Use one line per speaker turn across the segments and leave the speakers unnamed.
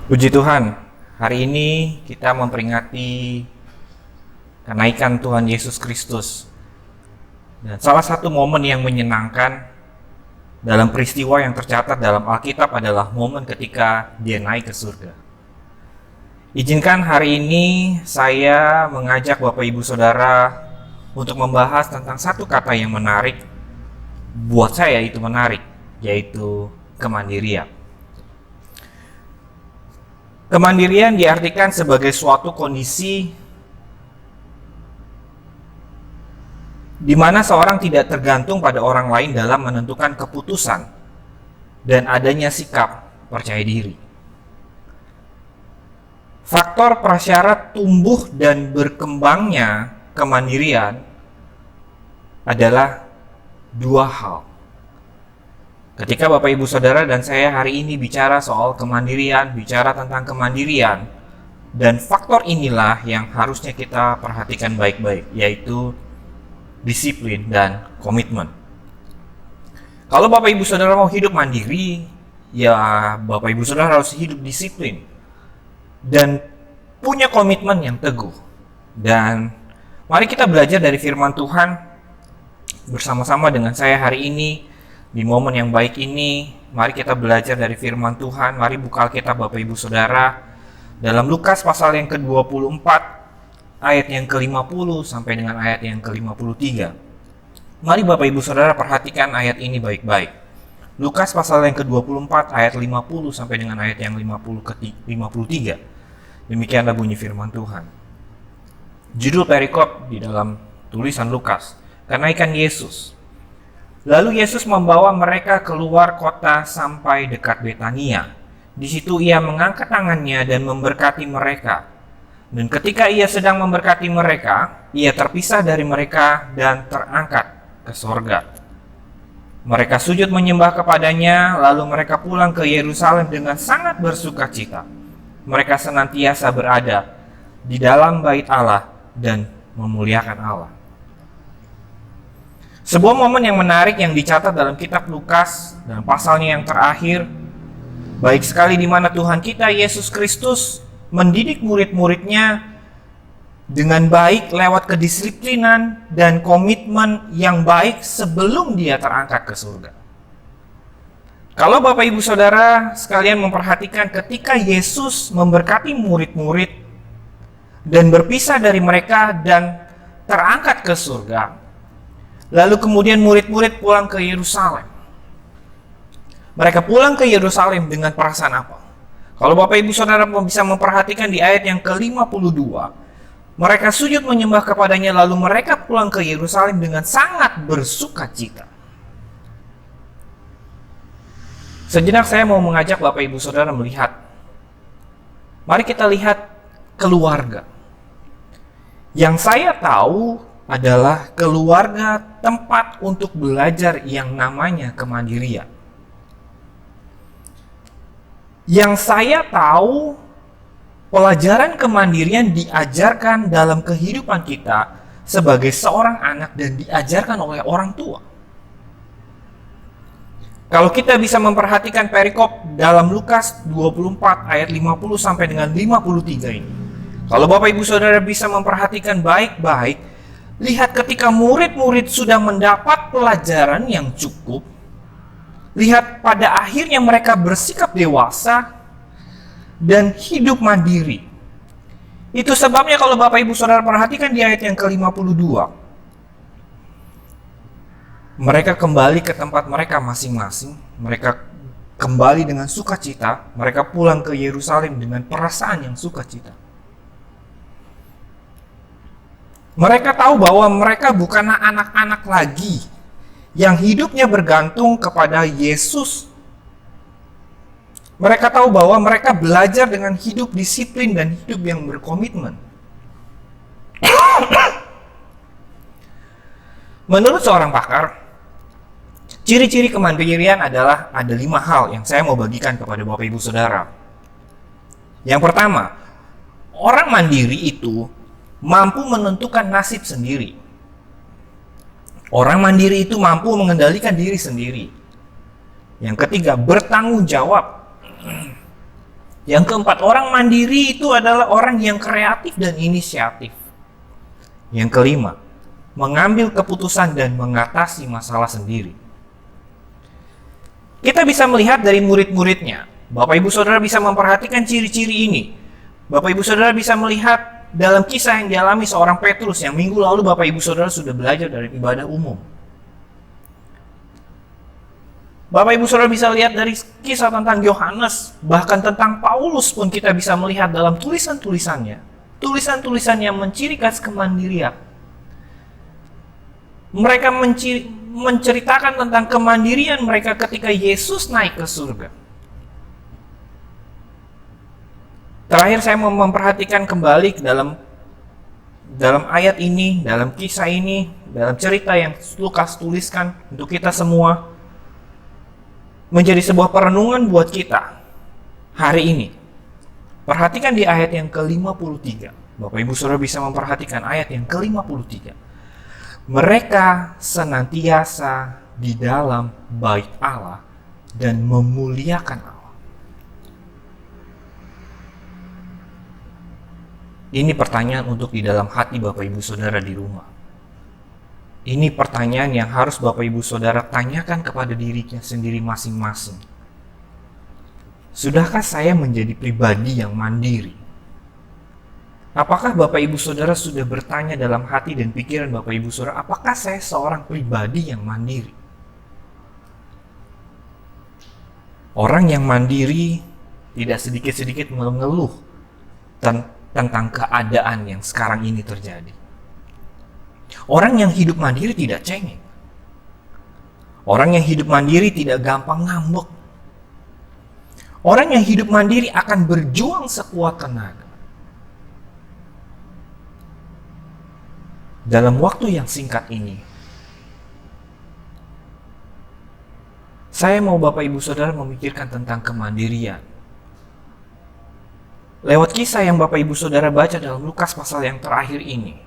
Puji Tuhan, hari ini kita memperingati kenaikan Tuhan Yesus Kristus. Dan salah satu momen yang menyenangkan dalam peristiwa yang tercatat dalam Alkitab adalah momen ketika dia naik ke surga. Izinkan hari ini saya mengajak Bapak Ibu Saudara untuk membahas tentang satu kata yang menarik, buat saya itu menarik, yaitu kemandirian. Kemandirian diartikan sebagai suatu kondisi di mana seorang tidak tergantung pada orang lain dalam menentukan keputusan dan adanya sikap percaya diri. Faktor prasyarat tumbuh dan berkembangnya kemandirian adalah dua hal. Ketika Bapak Ibu Saudara dan saya hari ini bicara soal kemandirian, bicara tentang kemandirian, dan faktor inilah yang harusnya kita perhatikan baik-baik, yaitu disiplin dan komitmen. Kalau Bapak Ibu Saudara mau hidup mandiri, ya Bapak Ibu Saudara harus hidup disiplin dan punya komitmen yang teguh. Dan mari kita belajar dari firman Tuhan bersama-sama dengan saya hari ini. Di momen yang baik ini, mari kita belajar dari firman Tuhan. Mari buka Alkitab Bapak Ibu Saudara dalam Lukas pasal yang ke-24 ayat yang ke-50 sampai dengan ayat yang ke-53. Mari Bapak Ibu Saudara perhatikan ayat ini baik-baik. Lukas pasal yang ke-24 ayat 50 sampai dengan ayat yang 53. Demikianlah bunyi firman Tuhan. Judul perikop di dalam tulisan Lukas, kenaikan Yesus. Lalu Yesus membawa mereka keluar kota sampai dekat Betania. Di situ ia mengangkat tangannya dan memberkati mereka. Dan ketika ia sedang memberkati mereka, ia terpisah dari mereka dan terangkat ke sorga. Mereka sujud menyembah kepadanya, lalu mereka pulang ke Yerusalem dengan sangat bersukacita. Mereka senantiasa berada di dalam bait Allah dan memuliakan Allah. Sebuah momen yang menarik yang dicatat dalam kitab Lukas dan pasalnya yang terakhir, baik sekali di mana Tuhan kita Yesus Kristus mendidik murid-muridnya dengan baik lewat kedisiplinan dan komitmen yang baik sebelum dia terangkat ke surga. Kalau Bapak Ibu Saudara sekalian memperhatikan ketika Yesus memberkati murid-murid dan berpisah dari mereka dan terangkat ke surga, lalu kemudian murid-murid pulang ke Yerusalem. Mereka pulang ke Yerusalem dengan perasaan apa? Kalau Bapak Ibu Saudara bisa memperhatikan di ayat yang ke-52, mereka sujud menyembah kepadanya, lalu mereka pulang ke Yerusalem dengan sangat bersukacita. Sejenak saya mau mengajak Bapak Ibu Saudara melihat. Mari kita lihat keluarga. Yang saya tahu adalah keluarga tempat untuk belajar yang namanya kemandirian. Yang saya tahu, pelajaran kemandirian diajarkan dalam kehidupan kita sebagai seorang anak dan diajarkan oleh orang tua. Kalau kita bisa memperhatikan perikop dalam Lukas 24 ayat 50 sampai dengan 53 ini. Kalau Bapak Ibu Saudara bisa memperhatikan baik-baik, lihat ketika murid-murid sudah mendapat pelajaran yang cukup, lihat pada akhirnya mereka bersikap dewasa dan hidup mandiri. Itu sebabnya kalau Bapak Ibu Saudara perhatikan di ayat yang ke-52, mereka kembali ke tempat mereka masing-masing, mereka kembali dengan sukacita, mereka pulang ke Yerusalem dengan perasaan yang sukacita. Mereka tahu bahwa mereka bukanlah anak-anak lagi yang hidupnya bergantung kepada Yesus. Mereka tahu bahwa mereka belajar dengan hidup disiplin dan hidup yang berkomitmen. Menurut seorang pakar, ciri-ciri kemandirian adalah ada 5 hal yang saya mau bagikan kepada Bapak Ibu Saudara. Yang pertama, orang mandiri itu mampu menentukan nasib sendiri. Orang mandiri itu mampu mengendalikan diri sendiri. Yang ketiga, bertanggung jawab. Yang keempat, orang mandiri itu adalah orang yang kreatif dan inisiatif. Yang kelima, mengambil keputusan dan mengatasi masalah sendiri. Kita bisa melihat dari murid-muridnya. Bapak Ibu Saudara bisa memperhatikan ciri-ciri ini. Bapak Ibu Saudara bisa melihat dalam kisah yang dialami seorang Petrus yang minggu lalu Bapak Ibu Saudara sudah belajar dari ibadah umum. Bapak Ibu Saudara bisa lihat dari kisah tentang Yohanes, bahkan tentang Paulus pun kita bisa melihat dalam tulisan-tulisannya. Tulisan-tulisan yang menciri khas kemandirian. Mereka menceritakan tentang kemandirian mereka ketika Yesus naik ke surga. Terakhir saya mau memperhatikan kembali dalam ayat ini, dalam kisah ini, dalam cerita yang Lukas tuliskan untuk kita semua, menjadi sebuah perenungan buat kita hari ini. Perhatikan di ayat yang ke-53. Bapak Ibu Saudara bisa memperhatikan ayat yang ke-53. Mereka senantiasa di dalam bait Allah dan memuliakan Allah. Ini pertanyaan untuk di dalam hati Bapak Ibu Saudara di rumah. Ini pertanyaan yang harus Bapak Ibu Saudara tanyakan kepada dirinya sendiri masing-masing. Sudahkah saya menjadi pribadi yang mandiri? Apakah Bapak Ibu Saudara sudah bertanya dalam hati dan pikiran Bapak Ibu Saudara, apakah saya seorang pribadi yang mandiri? Orang yang mandiri tidak sedikit-sedikit mengeluh tentang keadaan yang sekarang ini terjadi. Orang yang hidup mandiri tidak cengeng. Orang yang hidup mandiri tidak gampang ngambek. Orang yang hidup mandiri akan berjuang sekuat tenaga. Dalam waktu yang singkat ini, saya mau Bapak Ibu Saudara memikirkan tentang kemandirian. Lewat kisah yang Bapak Ibu Saudara baca dalam Lukas pasal yang terakhir ini,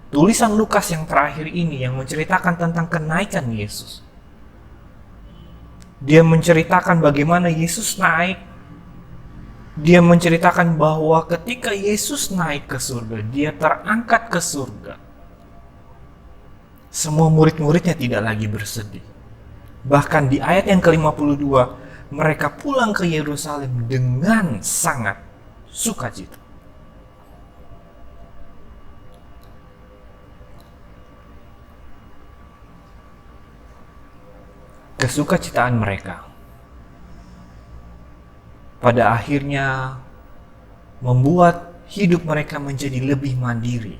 tulisan Lukas yang terakhir ini yang menceritakan tentang kenaikan Yesus. Dia menceritakan bagaimana Yesus naik. Dia menceritakan bahwa ketika Yesus naik ke surga, dia terangkat ke surga. Semua murid-muridnya tidak lagi bersedih. Bahkan di ayat yang ke-52, mereka pulang ke Yerusalem dengan sangat sukacita. Kesukacitaan mereka pada akhirnya membuat hidup mereka menjadi lebih mandiri,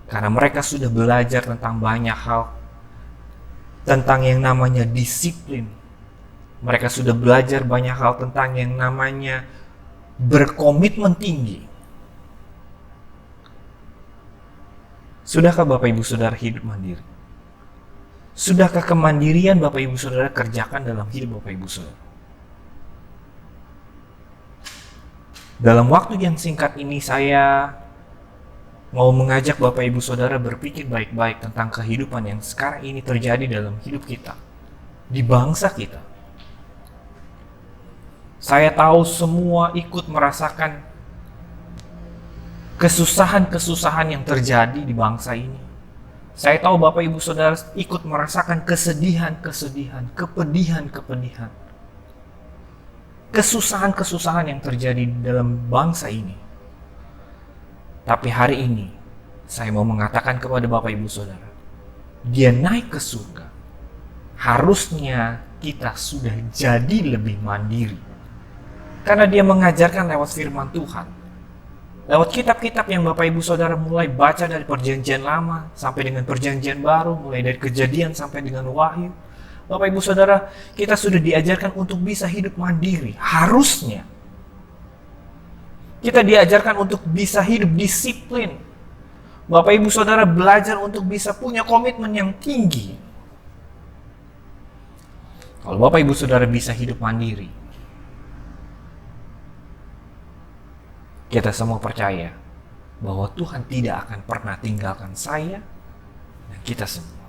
karena mereka sudah belajar tentang banyak hal, tentang yang namanya disiplin. Mereka sudah belajar banyak hal tentang yang namanya berkomitmen tinggi. Sudahkah Bapak Ibu Saudara hidup mandiri? Sudahkah kemandirian Bapak Ibu Saudara kerjakan dalam hidup Bapak Ibu Saudara? Dalam waktu yang singkat ini saya mau mengajak Bapak Ibu Saudara berpikir baik-baik tentang kehidupan yang sekarang ini terjadi dalam hidup kita, di bangsa kita. Saya tahu semua ikut merasakan kesusahan-kesusahan yang terjadi di bangsa ini. Saya tahu Bapak Ibu Saudara ikut merasakan kesedihan-kesedihan, kepedihan-kepedihan, kesusahan-kesusahan yang terjadi dalam bangsa ini. Tapi hari ini, saya mau mengatakan kepada Bapak Ibu Saudara, dia naik ke surga. Harusnya kita sudah jadi lebih mandiri. Karena dia mengajarkan lewat firman Tuhan. Lewat kitab-kitab yang Bapak Ibu Saudara mulai baca dari perjanjian lama sampai dengan perjanjian baru, mulai dari Kejadian sampai dengan Wahyu. Bapak Ibu Saudara, kita sudah diajarkan untuk bisa hidup mandiri. Harusnya. Kita diajarkan untuk bisa hidup disiplin. Bapak Ibu Saudara belajar untuk bisa punya komitmen yang tinggi. Kalau Bapak Ibu Saudara bisa hidup mandiri, kita semua percaya bahwa Tuhan tidak akan pernah tinggalkan saya dan kita semua.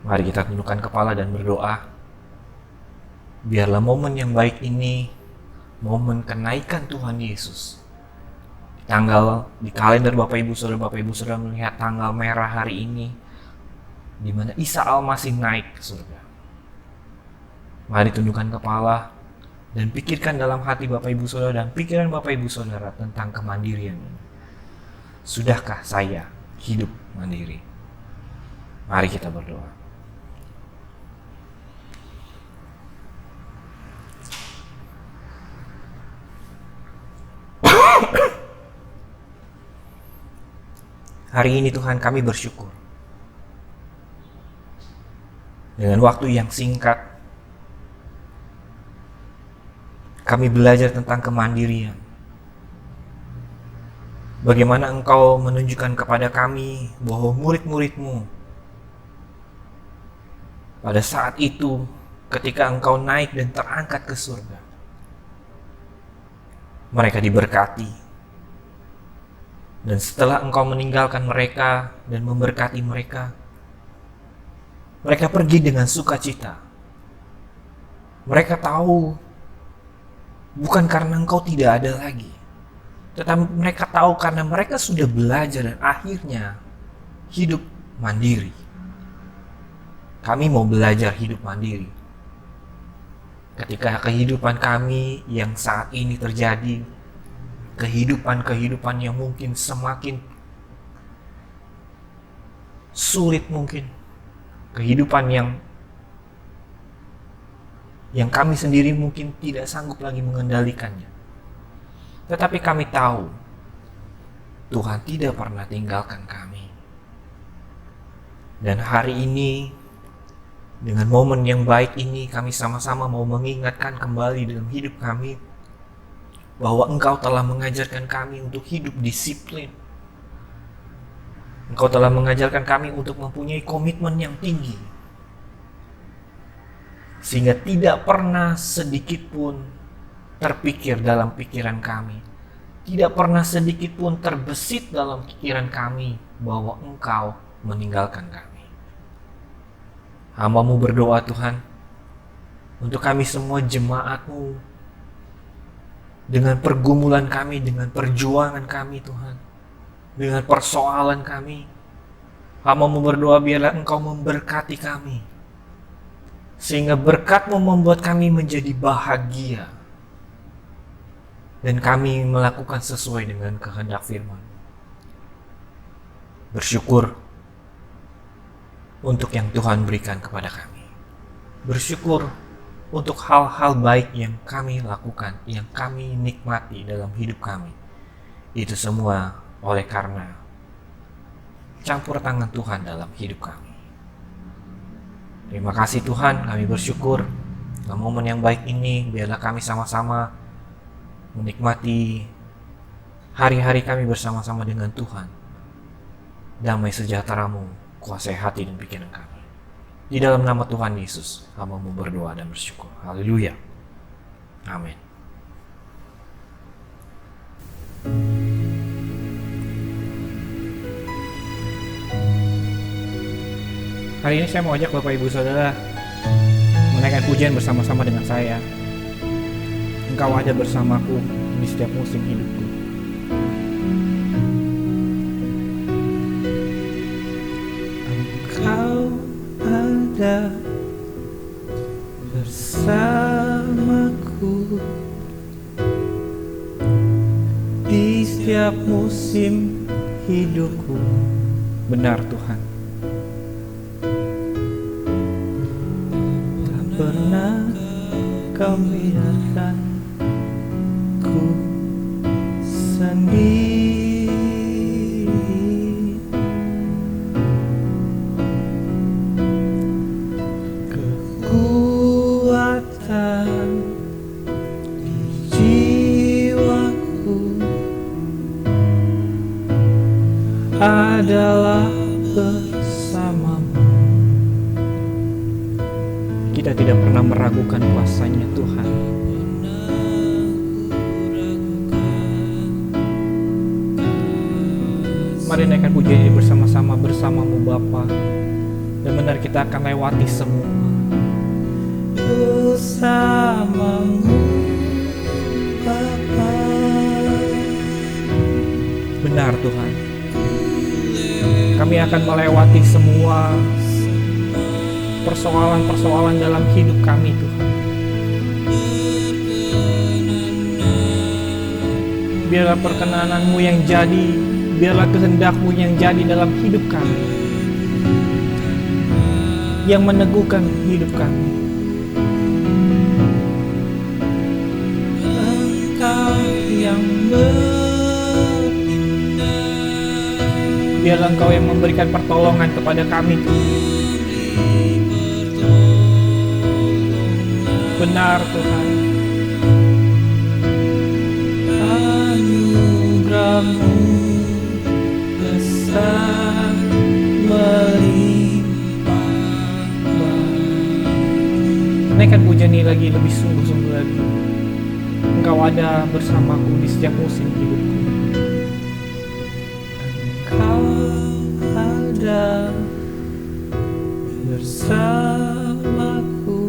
Mari kita tundukkan kepala dan berdoa. Biarlah momen yang baik ini momen kenaikan Tuhan Yesus. Di kalender Bapak Ibu Saudara melihat tanggal merah hari ini, di mana Isa Al-Masih naik ke surga. Mari tundukkan kepala dan pikirkan dalam hati Bapak Ibu Saudara dan pikiran Bapak Ibu Saudara tentang kemandirian ini. Sudahkah saya hidup mandiri? Mari kita berdoa. Hari ini Tuhan, kami bersyukur. Dengan waktu yang singkat, kami belajar tentang kemandirian. Bagaimana Engkau menunjukkan kepada kami bahwa murid-murid-Mu pada saat itu ketika Engkau naik dan terangkat ke surga, mereka diberkati. Dan setelah Engkau meninggalkan mereka dan memberkati mereka, mereka pergi dengan sukacita. Mereka tahu bukan karena Engkau tidak ada lagi, tetapi mereka tahu karena mereka sudah belajar dan akhirnya hidup mandiri. Kami mau belajar hidup mandiri. Ketika kehidupan kami yang saat ini terjadi, kehidupan yang mungkin semakin sulit mungkin, kehidupan yang kami sendiri mungkin tidak sanggup lagi mengendalikannya. Tetapi kami tahu Tuhan tidak pernah tinggalkan kami. Dan hari ini dengan momen yang baik ini, kami sama-sama mau mengingatkan kembali dalam hidup kami bahwa Engkau telah mengajarkan kami untuk hidup disiplin. Engkau telah mengajarkan kami untuk mempunyai komitmen yang tinggi, sehingga tidak pernah sedikit pun terpikir dalam pikiran kami, tidak pernah sedikit pun terbesit dalam pikiran kami bahwa Engkau meninggalkan kami. Hamba-Mu berdoa Tuhan, untuk kami semua jemaat-Mu, dengan pergumulan kami, dengan perjuangan kami Tuhan, dengan persoalan kami, hamba-Mu berdoa biarlah Engkau memberkati kami, sehingga berkat-Mu membuat kami menjadi bahagia, dan kami melakukan sesuai dengan kehendak firman. Bersyukur untuk yang Tuhan berikan kepada kami. Bersyukur untuk hal-hal baik yang kami lakukan, yang kami nikmati dalam hidup kami. Itu semua oleh karena campur tangan Tuhan dalam hidup kami. Terima kasih Tuhan, kami bersyukur dalam momen yang baik ini. Biarlah kami sama-sama menikmati hari-hari kami bersama-sama dengan Tuhan. Damai sejahtera-Mu kuasai hati dan pikiran kami. Di dalam nama Tuhan Yesus, hamba-Mu berdoa dan bersyukur. Haleluya. Amin. Hari ini saya mau ajak Bapak Ibu Saudara menaikkan pujian bersama-sama dengan saya. Engkau ada bersamaku di setiap musim hidupku. Engkau ada bersamaku di setiap musim hidupku. Benar Tuhan, tak pernah Kau biarkan ku sendiri. Adalah bersamamu. Kita tidak pernah meragukan kuasa-Nya Tuhan. Mari naikkan pujian ini bersama-sama bersamamu Bapa. Dan benar kita akan lewati semua. Bersamamu benar Tuhan. Kami akan melewati semua persoalan-persoalan dalam hidup kami Tuhan. Biarlah perkenanan-Mu yang jadi, biarlah kehendak-Mu yang jadi dalam hidup kami, yang meneguhkan hidup kami. Engkau yang biarlah Engkau yang memberikan pertolongan kepada kami Tuhan. Benar Tuhan. Anugerah-Mu besar melimpah. Naikkan pujian ini lagi lebih sungguh-sungguh lagi. Engkau ada bersamaku di setiap musim hidupku. Engkau ada bersamaku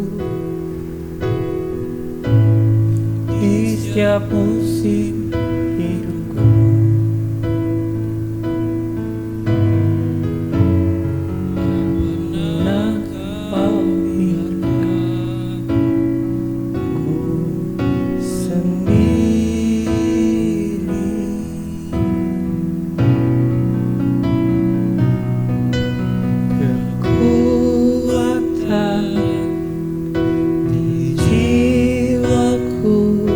di setiap musim hidupku. Pernah Kau biarkan ku sendiri. Kekuatan di jiwaku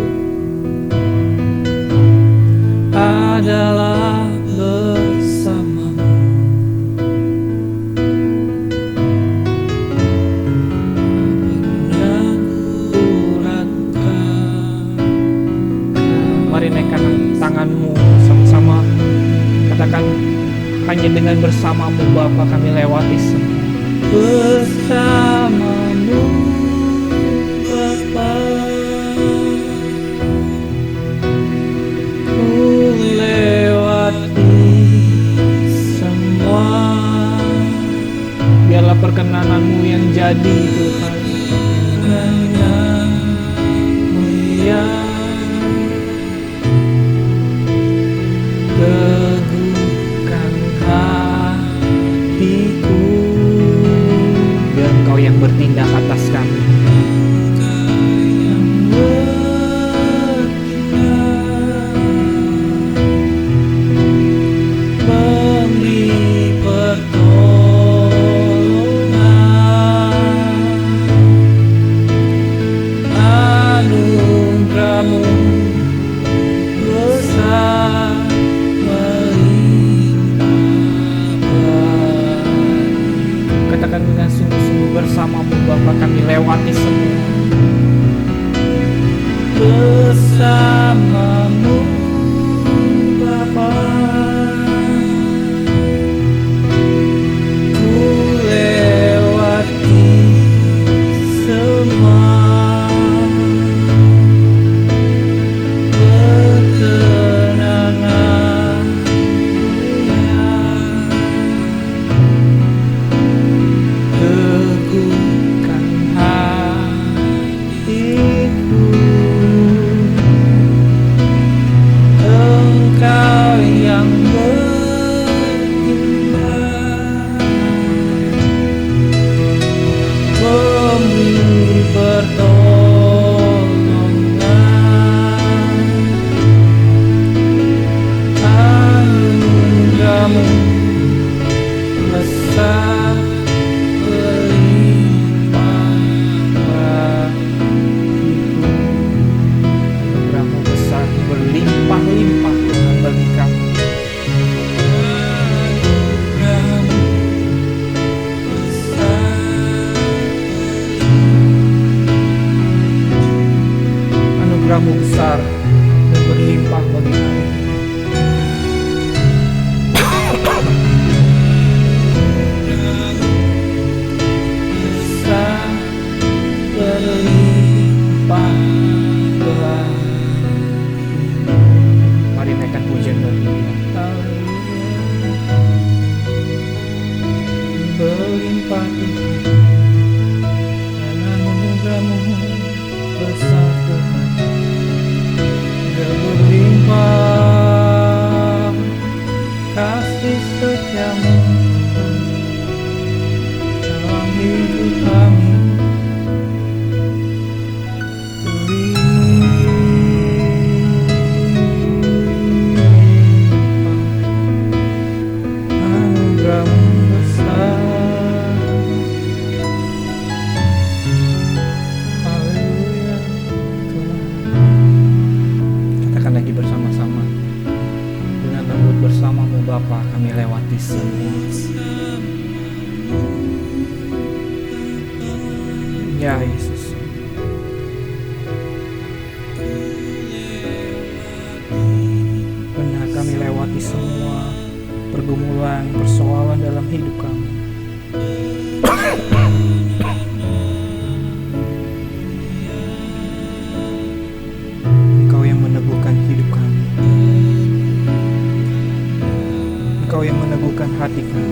adalah bersama-Mu. Pernah kuragukan. Mari naikkan tangan-Mu sama-sama. Katakan, hanya dengan bersama-Mu Bapa kami lewati semua. Bersama-Mu Bapa, ku lewati semua. Biarlah perkenanan-Mu yang jadi Tuhan. Perkenanan-Mu yang teguhkan hatiku. Biar Engkau yang bertindak atas kami. Katakan dengan sungguh-sungguh, bersama-Mu Bapa kami lewati semua. Bersama-Mu Bapa, ku lewati semua. Teguhkan hatiku. Engkau yang beriman, memberi pertolongan. Anugerah-Mu besar melimpah bagiku. Anugerah-Mu besar berlimpah-limpah Tuhan bagi kami. Anugerah-Mu besar dan berlimpah bagi kami. Besar berlimpah bagi. Mari naikkan pujian bagi Dia. Berlimpah dan anugerah-Mu besar Tuhan, berlimpah Bapa, kami lewati semua. Ya Yesus, benar kami lewati semua pergumulan, persoalan dalam hidup kami. Engkau yang meneguhkan hidup kami. Engkau yang meneguhkan hati kami.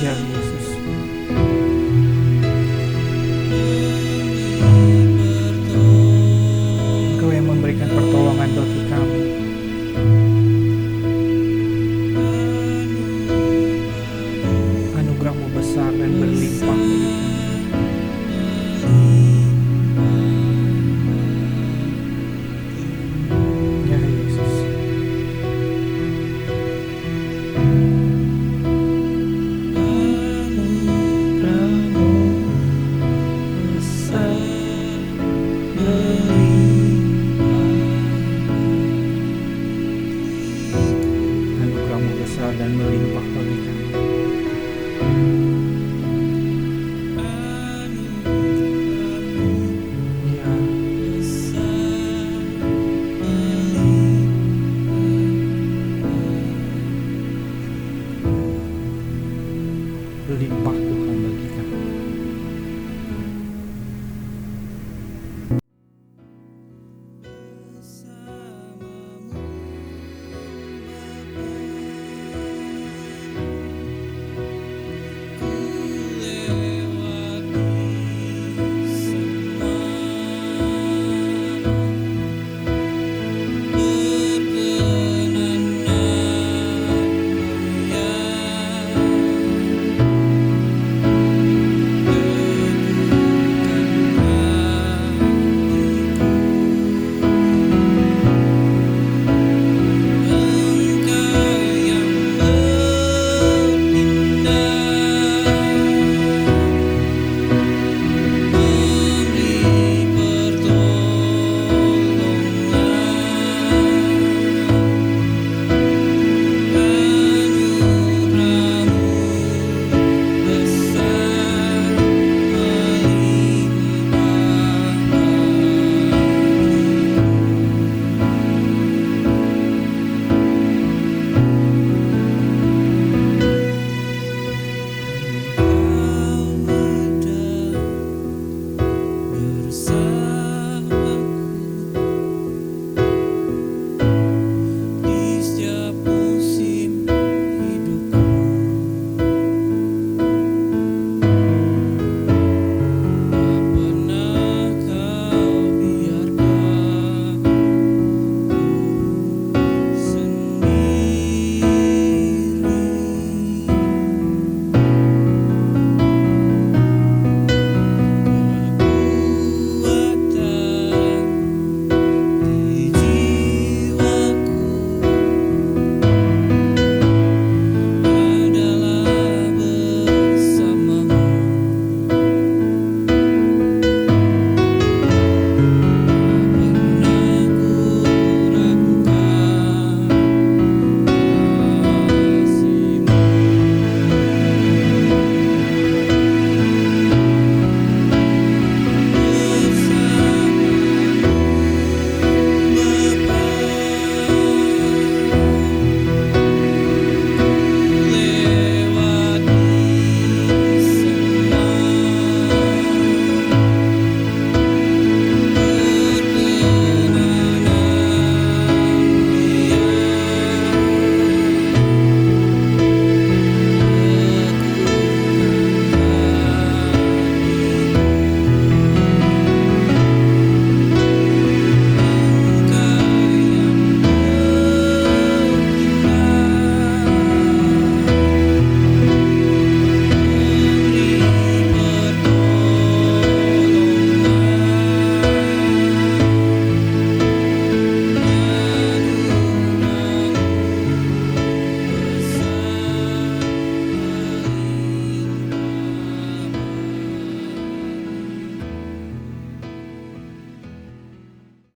Ya Yesus, Engkau yang memberikan pertolongan bagi kami. Anugerah-Mu besar dan berlimpah bagi kami. Ya Yesus, anugerah-Mu besar dan berlimpah bagi kami. Ya, berlimpah